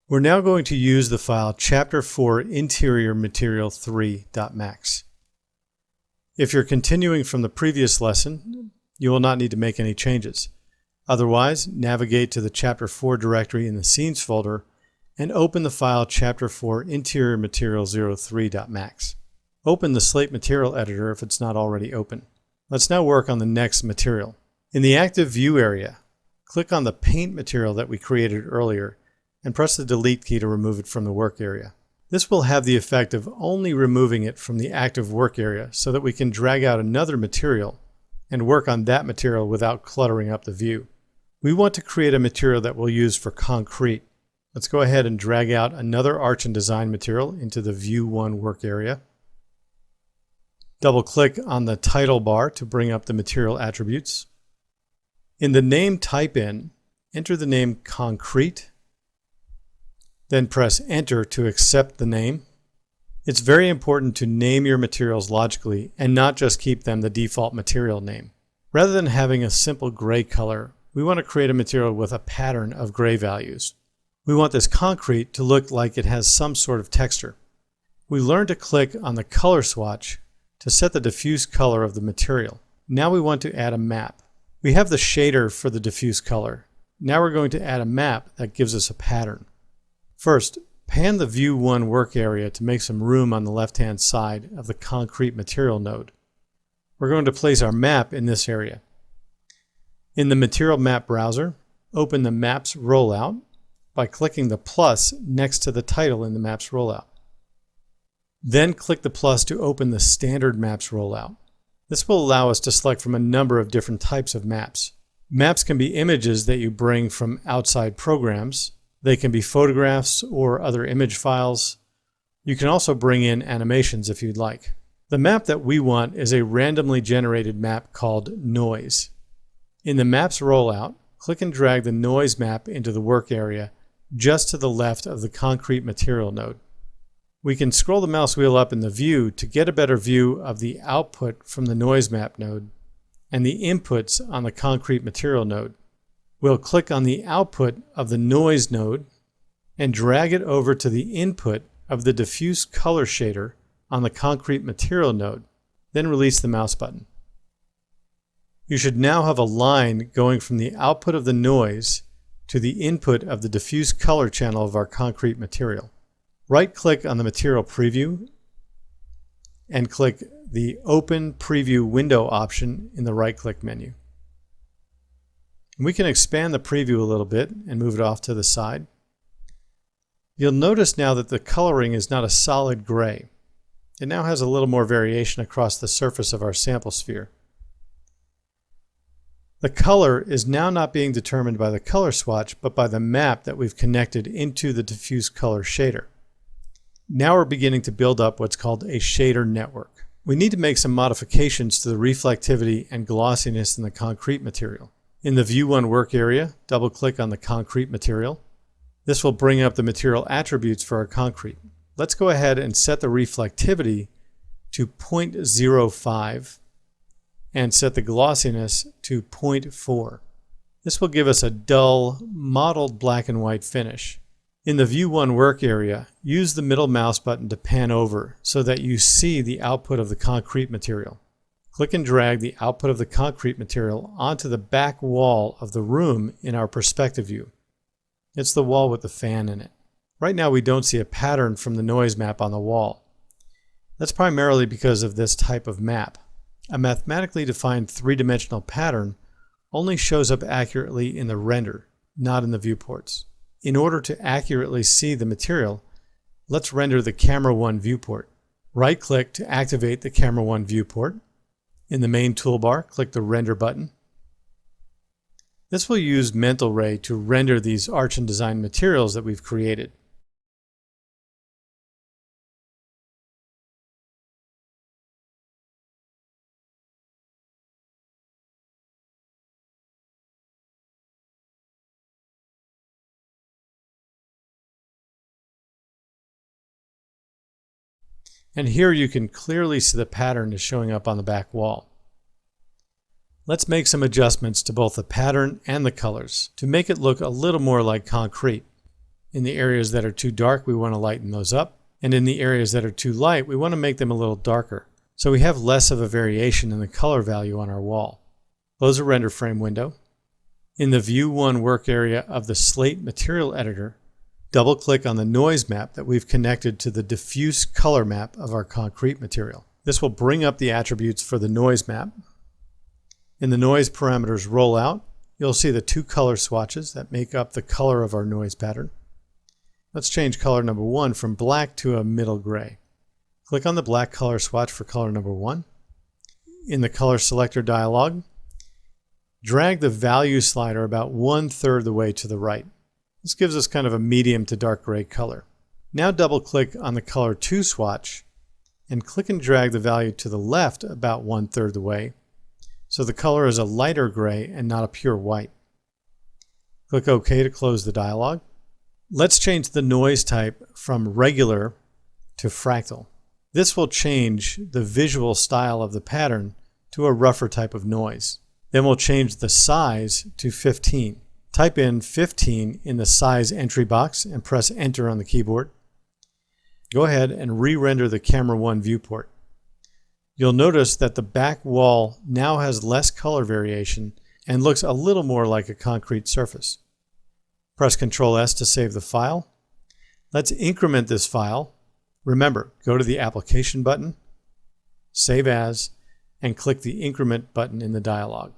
We're now going to use the file chapter 4 interior material 3.max. If you're continuing from the previous lesson, you will not need to make any changes. Otherwise, navigate to the chapter 4 directory in the scenes folder and open the file chapter 4 interior material 03.max. Open the slate material editor if it's not already open. Let's now work on the next material. In the active view area, click on the paint material that we created earlier and press the delete key to remove it from the work area. This will have the effect of only removing it from the active work area so that we can drag out another material and work on that material without cluttering up the view. We want to create a material that we'll use for concrete. Let's go ahead and drag out another Arch and Design material into the View 1 work area. Double-click on the title bar to bring up the material attributes. In the name type-in, enter the name Concrete, then press Enter to accept the name. It's very important to name your materials logically and not just keep them the default material name. Rather than having a simple gray color, we want to create a material with a pattern of gray values. We want this concrete to look like it has some sort of texture. We learned to click on the color swatch to set the diffuse color of the material. Now we want to add a map. We have the shader for the diffuse color. Now we're going to add a map that gives us a pattern. First, pan the View 1 work area to make some room on the left-hand side of the concrete material node. We're going to place our map in this area. In the Material Map browser, open the Maps rollout by clicking the plus next to the title in the Maps rollout. Then click the plus to open the Standard Maps rollout. This will allow us to select from a number of different types of maps. Maps can be images that you bring from outside programs. They can be photographs or other image files. You can also bring in animations if you'd like. The map that we want is a randomly generated map called Noise. In the Maps rollout, click and drag the Noise map into the work area just to the left of the concrete material node. We can scroll the mouse wheel up in the view to get a better view of the output from the Noise map node and the inputs on the concrete material node. We'll click on the output of the Noise node and drag it over to the input of the diffuse color shader on the concrete material node, then release the mouse button. You should now have a line going from the output of the noise to the input of the diffuse color channel of our concrete material. Right-click on the material preview and click the Open Preview Window option in the right-click menu. We can expand the preview a little bit and move it off to the side. You'll notice now that the coloring is not a solid gray. It now has a little more variation across the surface of our sample sphere. The color is now not being determined by the color swatch, but by the map that we've connected into the diffuse color shader. Now we're beginning to build up what's called a shader network. We need to make some modifications to the reflectivity and glossiness in the concrete material. In the View 1 work area, double-click on the concrete material. This will bring up the material attributes for our concrete. Let's go ahead and set the reflectivity to 0.05 and set the glossiness to 0.4. This will give us a dull, mottled black and white finish. In the View 1 work area, use the middle mouse button to pan over so that you see the output of the concrete material. Click and drag the output of the concrete material onto the back wall of the room in our perspective view. It's the wall with the fan in it. Right now we don't see a pattern from the noise map on the wall. That's primarily because of this type of map. A mathematically defined three-dimensional pattern only shows up accurately in the render, not in the viewports. In order to accurately see the material, let's render the Camera 1 viewport. Right-click to activate the Camera 1 viewport. In the main toolbar, click the Render button. This will use Mental Ray to render these Arch and Design materials that we've created. And here you can clearly see the pattern is showing up on the back wall. Let's make some adjustments to both the pattern and the colors to make it look a little more like concrete. In the areas that are too dark, we want to lighten those up. And in the areas that are too light, we want to make them a little darker, so we have less of a variation in the color value on our wall. Close the render frame window. In the View 1 work area of the Slate Material Editor, double-click on the noise map that we've connected to the diffuse color map of our concrete material. This will bring up the attributes for the noise map. In the noise parameters rollout, you'll see the two color swatches that make up the color of our noise pattern. Let's change color number 1 from black to a middle gray. Click on the black color swatch for color number 1. In the color selector dialog, drag the value slider about 1/3 the way to the right. This gives us kind of a medium to dark gray color. Now double click on the color 2 swatch and click and drag the value to the left about 1/3 the way, so the color is a lighter gray and not a pure white. Click OK to close the dialog. Let's change the noise type from regular to fractal. This will change the visual style of the pattern to a rougher type of noise. Then we'll change the size to 15. Type in 15 in the size entry box and press enter on the keyboard. Go ahead and re-render the camera 1 viewport. You'll notice that the back wall now has less color variation and looks a little more like a concrete surface. Press Ctrl S to save the file. Let's increment this file. Remember, go to the Application button, Save As, and click the Increment button in the dialog.